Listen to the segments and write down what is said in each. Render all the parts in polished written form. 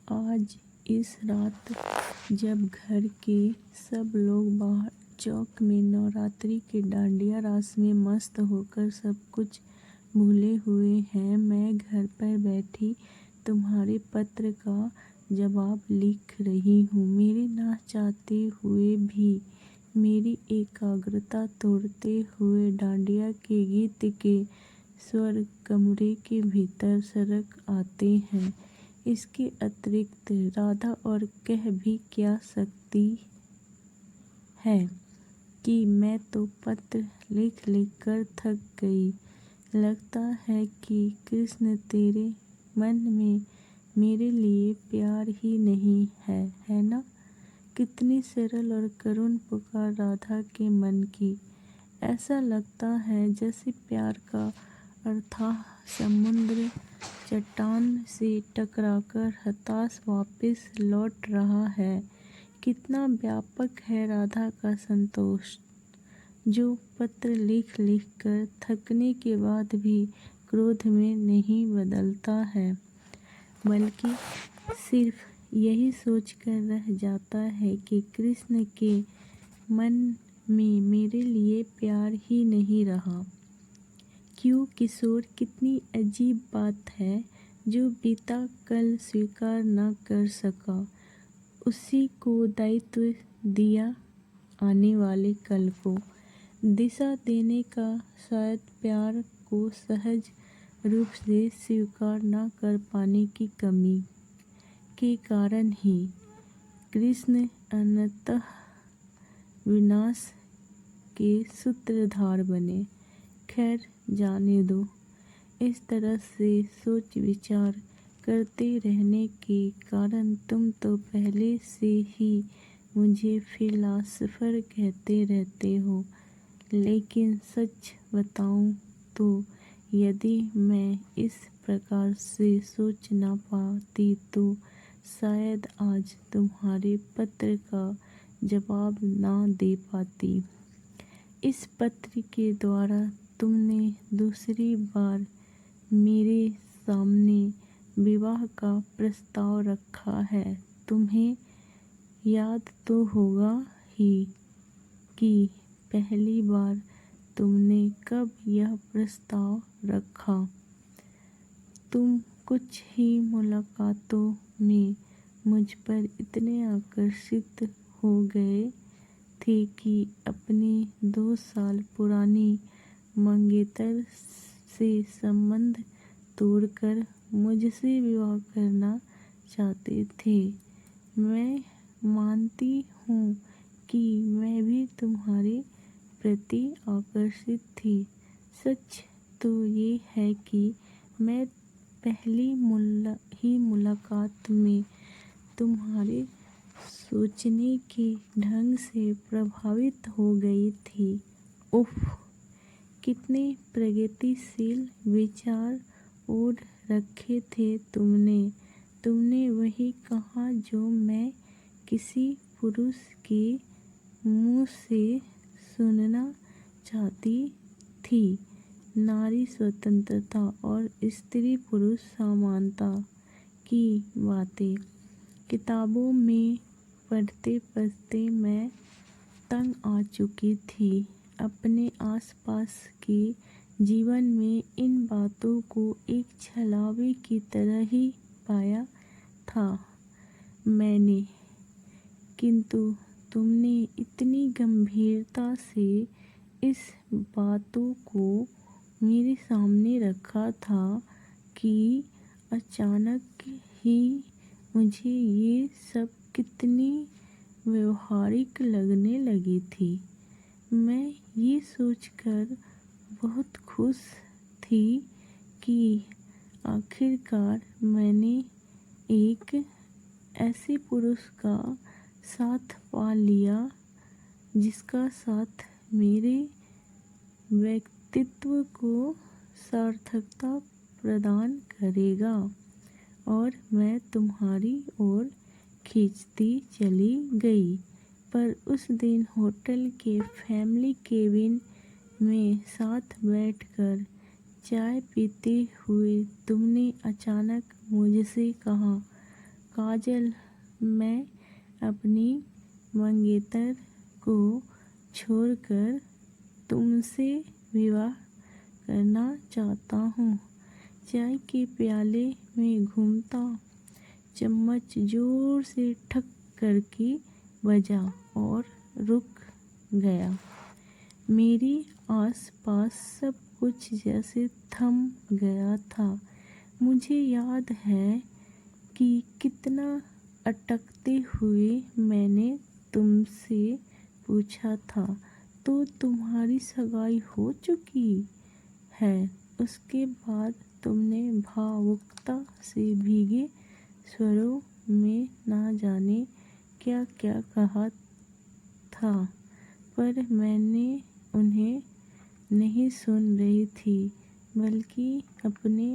आज इस रात जब घर के सब लोग बाहर चौक में नवरात्रि के डांडिया रास में मस्त होकर सब कुछ भूले हुए हैं, मैं घर पर बैठी तुम्हारे पत्र का जवाब लिख रही हूँ। मेरे ना चाहते हुए भी मेरी एकाग्रता तोड़ते हुए डांडिया के गीत के स्वर कमरे के भीतर सरक आते हैं। इसके अतिरिक्त राधा और कह भी क्या सकती है कि मैं तो पत्र लिख लिख कर थक गई। लगता है कि कृष्ण तेरे मन में मेरे लिए प्यार ही नहीं है ना? कितनी सरल और करुण पुकार राधा के मन की। ऐसा लगता है जैसे प्यार का अथाह समुद्र चट्टान से टकराकर हताश वापस लौट रहा है। कितना व्यापक है राधा का संतोष, जो पत्र लिख लिख कर थकने के बाद भी क्रोध में नहीं बदलता है, बल्कि सिर्फ यही सोचकर रह जाता है कि कृष्ण के मन में मेरे लिए प्यार ही नहीं रहा। क्यों किशोर, कितनी अजीब बात है। जो बीता कल स्वीकार न कर सका, उसी को दायित्व दिया आने वाले कल को। दिशा देने का शायद प्यार को सहज रूप से स्वीकार न कर पाने की कमी के कारण ही कृष्ण अंततः विनाश के सूत्रधार बने। खैर जाने दो। इस तरह से सोच विचार करते रहने के कारण तुम तो पहले से ही मुझे फिलासफर कहते रहते हो, लेकिन सच बताऊं तो यदि मैं इस प्रकार से सोच ना पाती तो शायद आज तुम्हारे पत्र का जवाब ना दे पाती। इस पत्र के द्वारा तुमने दूसरी बार मेरे सामने विवाह का प्रस्ताव रखा है। तुम्हें याद तो होगा ही कि पहली बार तुमने कब यह प्रस्ताव रखा। तुम कुछ ही मुलाकातों में मुझ पर इतने आकर्षित हो गए थे कि अपनी 2 साल पुरानी मंगेतर से संबंध तोड़कर मुझसे विवाह करना चाहते थे। मैं मानती हूँ कि मैं भी तुम्हारे प्रति आकर्षित थी। सच तो ये है कि मैं पहली ही मुलाकात में तुम्हारे सोचने के ढंग से प्रभावित हो गई थी। उफ़, कितने प्रगतिशील विचार ओढ़ रखे थे तुमने वही कहा जो मैं किसी पुरुष के मुँह से सुनना चाहती थी। नारी स्वतंत्रता और स्त्री पुरुष समानता की बातें किताबों में पढ़ते पढ़ते मैं तंग आ चुकी थी। अपने आसपास के जीवन में इन बातों को एक छलावे की तरह ही पाया था मैंने, किंतु तुमने इतनी गंभीरता से इस बातों को मेरे सामने रखा था कि अचानक ही मुझे ये सब कितनी व्यवहारिक लगने लगी थी। मैं ये सोचकर बहुत खुश थी कि आखिरकार मैंने एक ऐसे पुरुष का साथ पा लिया जिसका साथ मेरे व्यक्तित्व को सार्थकता प्रदान करेगा। और मैं तुम्हारी ओर खींचती चली गई। पर उस दिन होटल के फैमिली केबिन में साथ बैठकर चाय पीते हुए तुमने अचानक मुझसे कहा, काजल, मैं अपनी मंगेतर को छोड़कर तुमसे विवाह करना चाहता हूँ। चाय के प्याले में घूमता चम्मच जोर से ठक करके बजा और रुक गया। मेरे आसपास सब कुछ जैसे थम गया था। मुझे याद है कि कितना अटकते हुए मैंने तुमसे पूछा था, तो तुम्हारी सगाई हो चुकी है? उसके बाद तुमने भावुकता से भीगे स्वरों में ना जाने क्या क्या कहा था, पर मैंने उन्हें नहीं सुन रही थी, बल्कि अपने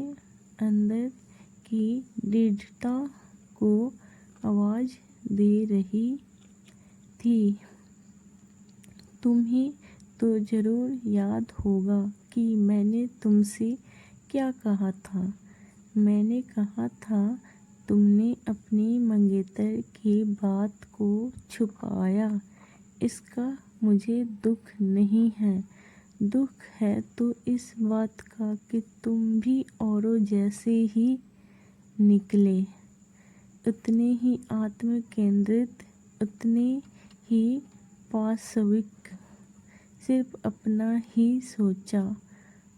अंदर की दृढ़ता को आवाज़ दे रही थी। तुम्हें तो ज़रूर याद होगा कि मैंने तुमसे क्या कहा था। मैंने कहा था, तुमने अपनी मंगेतर की बात को छुपाया। इसका मुझे दुख नहीं है। दुख है तो इस बात का कि तुम भी औरों जैसे ही निकले, उतने ही आत्म केंद्रित, उतने ही पाशविक, सिर्फ अपना ही सोचा।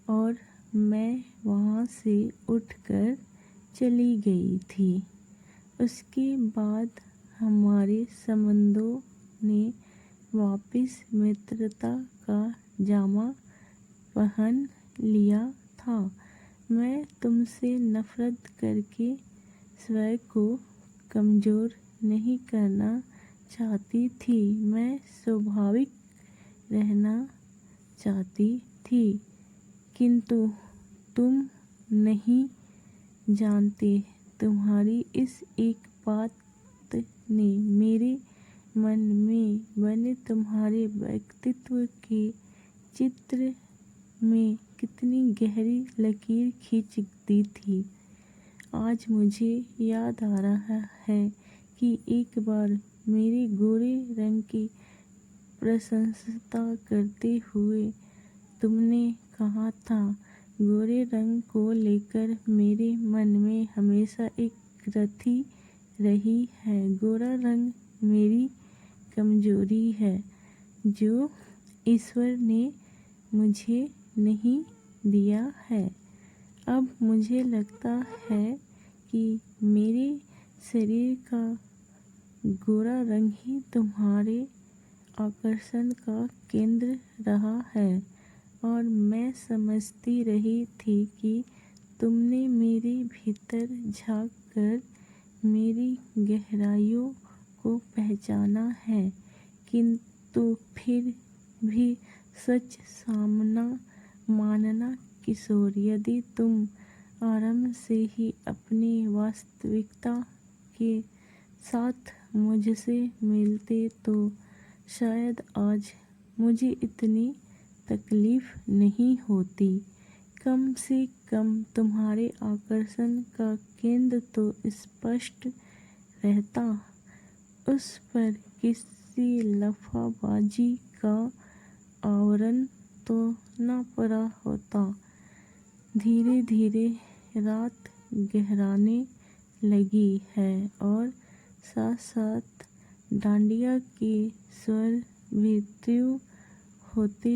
और मैं वहाँ से उठकर चली गई थी। उसके बाद हमारे संबंधों ने वापस मित्रता का जामा पहन लिया था। मैं तुमसे नफरत करके स्वयं को कमज़ोर नहीं करना चाहती थी। मैं स्वाभाविक रहना चाहती थी, किंतु तुम नहीं जानते, तुम्हारी इस एक बात ने मेरे मन में बने तुम्हारे व्यक्तित्व के चित्र में कितनी गहरी लकीर खींच दी थी। आज मुझे याद आ रहा है कि एक बार मेरे गोरे रंग की प्रशंसा करते हुए तुमने कहा था, गोरे रंग को लेकर मेरे मन में हमेशा एक रति रही है। गोरा रंग मेरी कमजोरी है, जो ईश्वर ने मुझे नहीं दिया है। अब मुझे लगता है कि मेरे शरीर का गोरा रंग ही तुम्हारे आकर्षण का केंद्र रहा है, और मैं समझती रही थी कि तुमने मेरे भीतर झांक कर मेरी गहराइयों को पहचाना है। किंतु फिर भी सच सामना मानना किशोर, यदि तुम आरंभ से ही अपनी वास्तविकता के साथ मुझसे मिलते तो शायद आज मुझे इतनी तकलीफ नहीं होती। कम से कम तुम्हारे आकर्षण का केंद्र तो स्पष्ट रहता, उस पर किसी लफाबाजी का आवरण तो न पड़ा होता। धीरे धीरे रात गहराने लगी है और साथ साथ डांडिया के स्वर भी तीव्र होते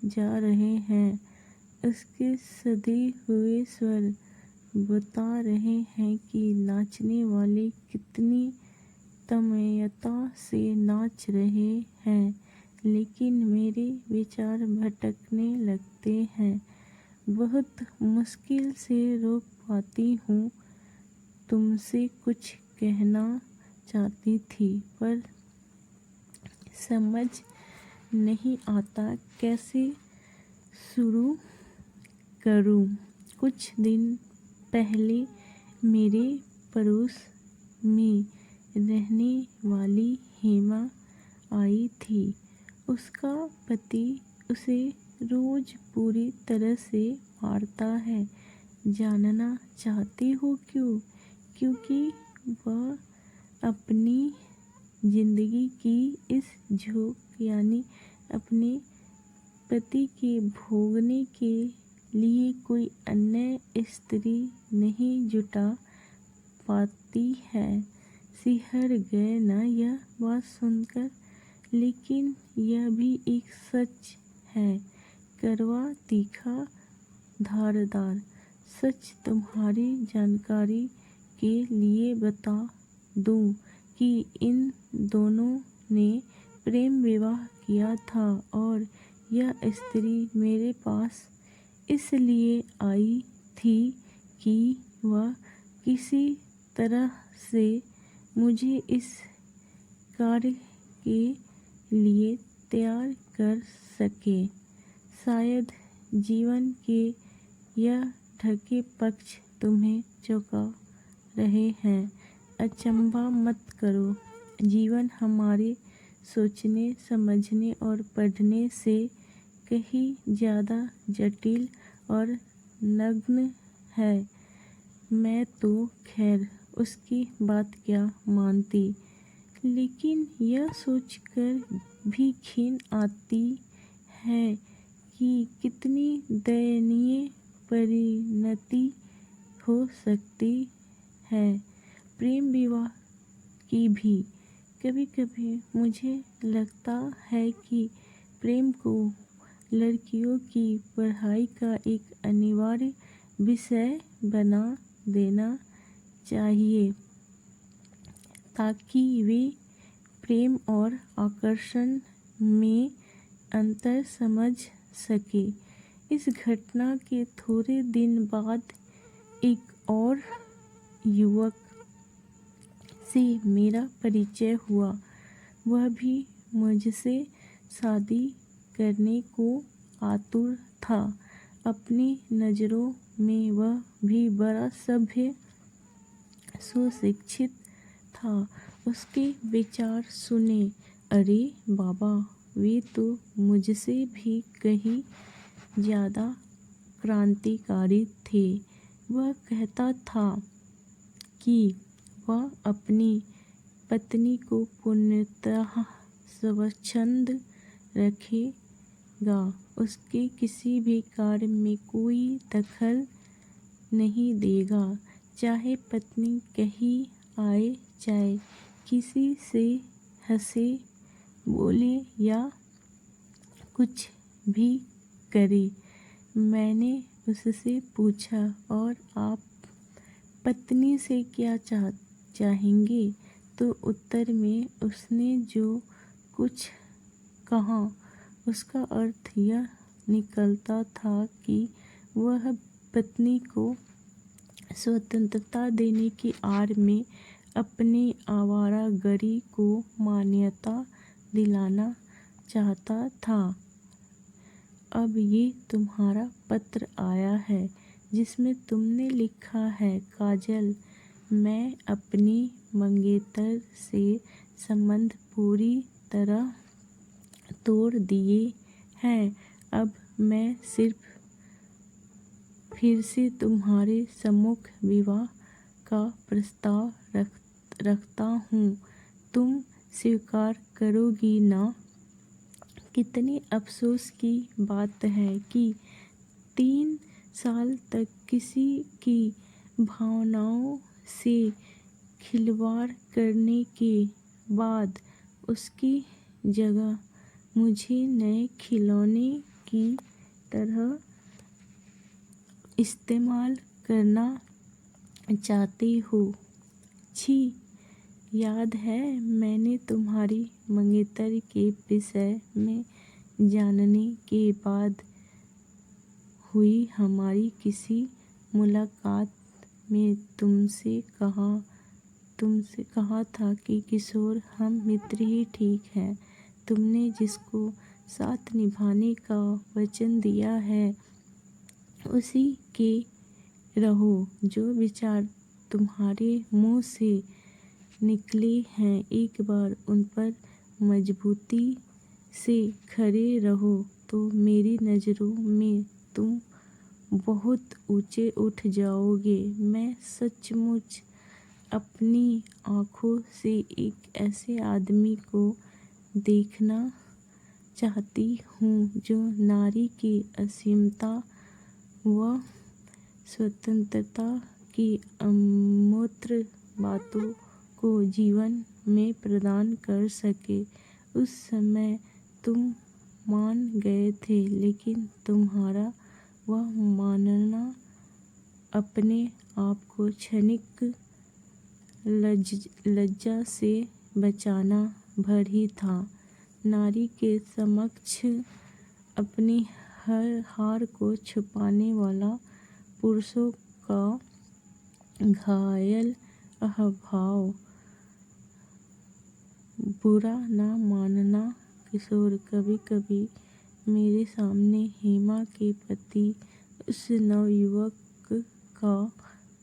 जा रहे हैं। उसके सधे हुए स्वर बता रहे हैं कि नाचने वाले कितनी तन्मयता से नाच रहे हैं, लेकिन मेरे विचार भटकने लगते हैं। बहुत मुश्किल से रोक पाती हूँ। तुमसे कुछ कहना चाहती थी, पर समझ नहीं आता कैसे शुरू करूँ। कुछ दिन पहले मेरे पड़ोस में रहने वाली हेमा आई थी। उसका पति उसे रोज पूरी तरह से मारता है। जानना चाहते हो क्यों? क्योंकि वह अपनी जिंदगी की इस झोंक यानी अपने पति के भोगने के लिए कोई अन्य स्त्री नहीं जुटा पाती है। सिहर गए न यह बात सुनकर, लेकिन यह भी एक सच है, कड़वा तीखा धारदार सच। तुम्हारी जानकारी के लिए बता दूं कि इन दोनों ने प्रेम विवाह किया था और यह स्त्री मेरे पास इसलिए आई थी कि वह किसी तरह से मुझे इस कार्य के लिए तैयार कर सके। शायद जीवन के यह ढके पक्ष तुम्हें चौंका रहे हैं। अचंभा मत करो, जीवन हमारे सोचने समझने और पढ़ने से कहीं ज़्यादा जटिल और नग्न है। मैं तो खैर उसकी बात क्या मानती, लेकिन यह सोचकर भी घिन आती है कि कितनी दयनीय परिणति हो सकती है प्रेम विवाह की भी। कभी कभी मुझे लगता है कि प्रेम को लड़कियों की पढ़ाई का एक अनिवार्य विषय बना देना चाहिए, ताकि वे प्रेम और आकर्षण में अंतर समझ सके। इस घटना के थोड़े दिन बाद एक और युवक से मेरा परिचय हुआ। वह भी मुझसे शादी करने को आतुर था। अपनी नज़रों में वह भी बड़ा सभ्य सुशिक्षित था। उसके विचार सुने, अरे बाबा, वे तो मुझसे भी कहीं ज़्यादा क्रांतिकारी थे। वह कहता था कि वह अपनी पत्नी को पूर्णतः स्वच्छंद रखेगा, उसके किसी भी कार्य में कोई दखल नहीं देगा, चाहे पत्नी कहीं आए जाए, किसी से हंसे बोले या कुछ भी करे। मैंने उससे पूछा, और आप पत्नी से क्या चाहेंगे? तो उत्तर में उसने जो कुछ कहा उसका अर्थ यह निकलता था कि वह पत्नी को स्वतंत्रता देने की आड़ में अपनी आवारागर्दी को मान्यता दिलाना चाहता था। अब ये तुम्हारा पत्र आया है जिसमें तुमने लिखा है, काजल, मैं अपनी मंगेतर से संबंध पूरी तरह तोड़ दिए हैं। अब मैं सिर्फ फिर से तुम्हारे सम्मुख विवाह का प्रस्ताव रखता हूँ। तुम स्वीकार करोगी ना? कितने अफसोस की बात है कि 3 साल तक किसी की भावनाओं से खिलवाड़ करने के बाद उसकी जगह मुझे नए खिलौने की तरह इस्तेमाल करना चाहते हो। छी, याद है मैंने तुम्हारी मंगेतर के विषय में जानने के बाद हुई हमारी किसी मुलाकात में तुमसे कहा था कि किशोर, हम मित्र ही ठीक हैं। तुमने जिसको साथ निभाने का वचन दिया है उसी के रहो। जो विचार तुम्हारे मुंह से निकले हैं, एक बार उन पर मजबूती से खड़े रहो तो मेरी नज़रों में तुम बहुत ऊंचे उठ जाओगे। मैं सचमुच अपनी आँखों से एक ऐसे आदमी को देखना चाहती हूँ जो नारी की असीमता व स्वतंत्रता की अमूर्त बातों को जीवन में प्रदान कर सके। उस समय तुम मान गए थे, लेकिन तुम्हारा वह मानना अपने आप को क्षणिक लज्जा से बचाना भर ही था। नारी के समक्ष अपनी हर हार को छुपाने वाला पुरुषों का घायल अहंभाव बुरा न मानना। किशोर, कभी कभी मेरे सामने हेमा के पति उस नवयुवक का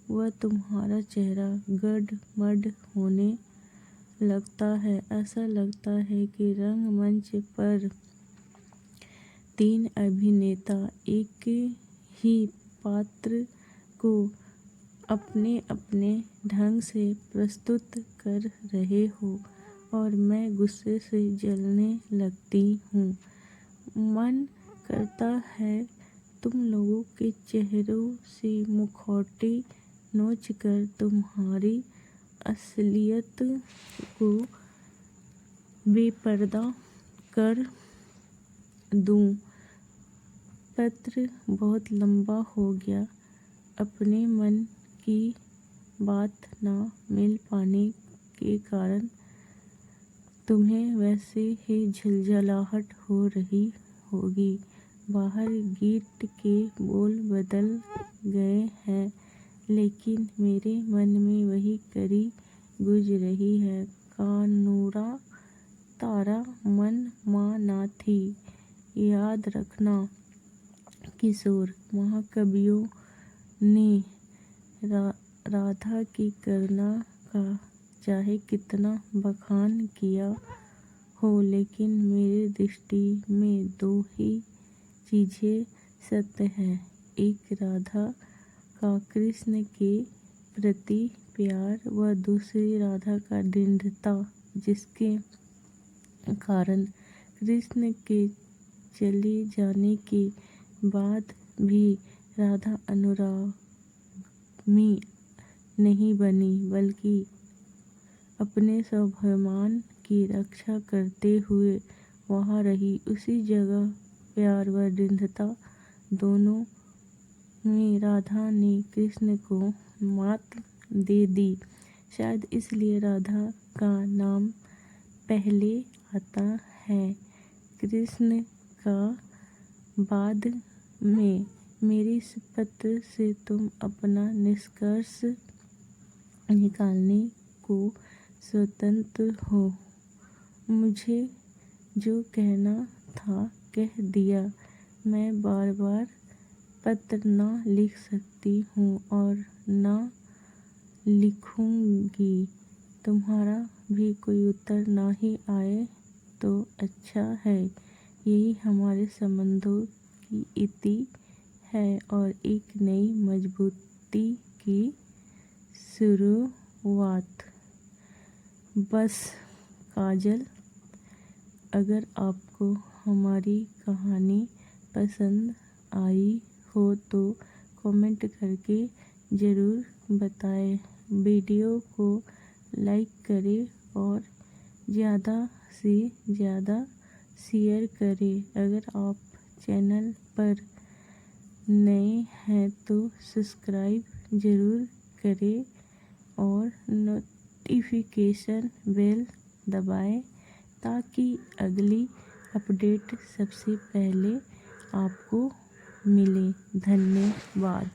व तुम्हारा चेहरा गडमड होने लगता है। ऐसा लगता है कि रंगमंच पर 3 अभिनेता एक ही पात्र को अपने अपने ढंग से प्रस्तुत कर रहे हो और मैं गुस्से से जलने लगती हूँ। मन करता है तुम लोगों के चेहरों से मुखौटे नोचकर तुम्हारी असलियत को बेपर्दा कर दूँ। पत्र बहुत लंबा हो गया। अपने मन की बात ना मिल पाने के कारण तुम्हें वैसे ही झुंझलाहट हो रही होगी। बाहर गीत के बोल बदल गए हैं, लेकिन मेरे मन में वही कड़ी गूंज रही है। कानूरा तारा मन माँ ना थी। याद रखना किशोर, महाकवियों ने राधा की करुणा का चाहे कितना बखान किया हो, लेकिन मेरी दृष्टि में 2 ही चीज़ें सत्य हैं। एक राधा का कृष्ण के प्रति प्यार व दूसरी राधा का दृढ़ता, जिसके कारण कृष्ण के चले जाने के बाद भी राधा अनुरागी नहीं बनी, बल्कि अपने स्वाभिमान की रक्षा करते हुए वहाँ रही। उसी जगह प्यार व दृढ़ता दोनों में राधा ने कृष्ण को मात दे दी। शायद इसलिए राधा का नाम पहले आता है कृष्ण का बाद में। मेरे इस पत्र से तुम अपना निष्कर्ष निकालने को स्वतंत्र हो। मुझे जो कहना था कह दिया। मैं बार बार पत्र ना लिख सकती हूँ और ना लिखूँगी। तुम्हारा भी कोई उत्तर ना ही आए तो अच्छा है। यही हमारे संबंधों की इति है और एक नई मजबूती की शुरुआत। बस काजल, अगर आपको हमारी कहानी पसंद आई हो तो कमेंट करके ज़रूर बताएं। वीडियो को लाइक करें और ज़्यादा से ज़्यादा शेयर करें। अगर आप चैनल पर नए हैं तो सब्सक्राइब ज़रूर करें और नोटिफिकेशन बेल दबाएं ताकि अगली अपडेट सबसे पहले आपको मिले। धन्यवाद।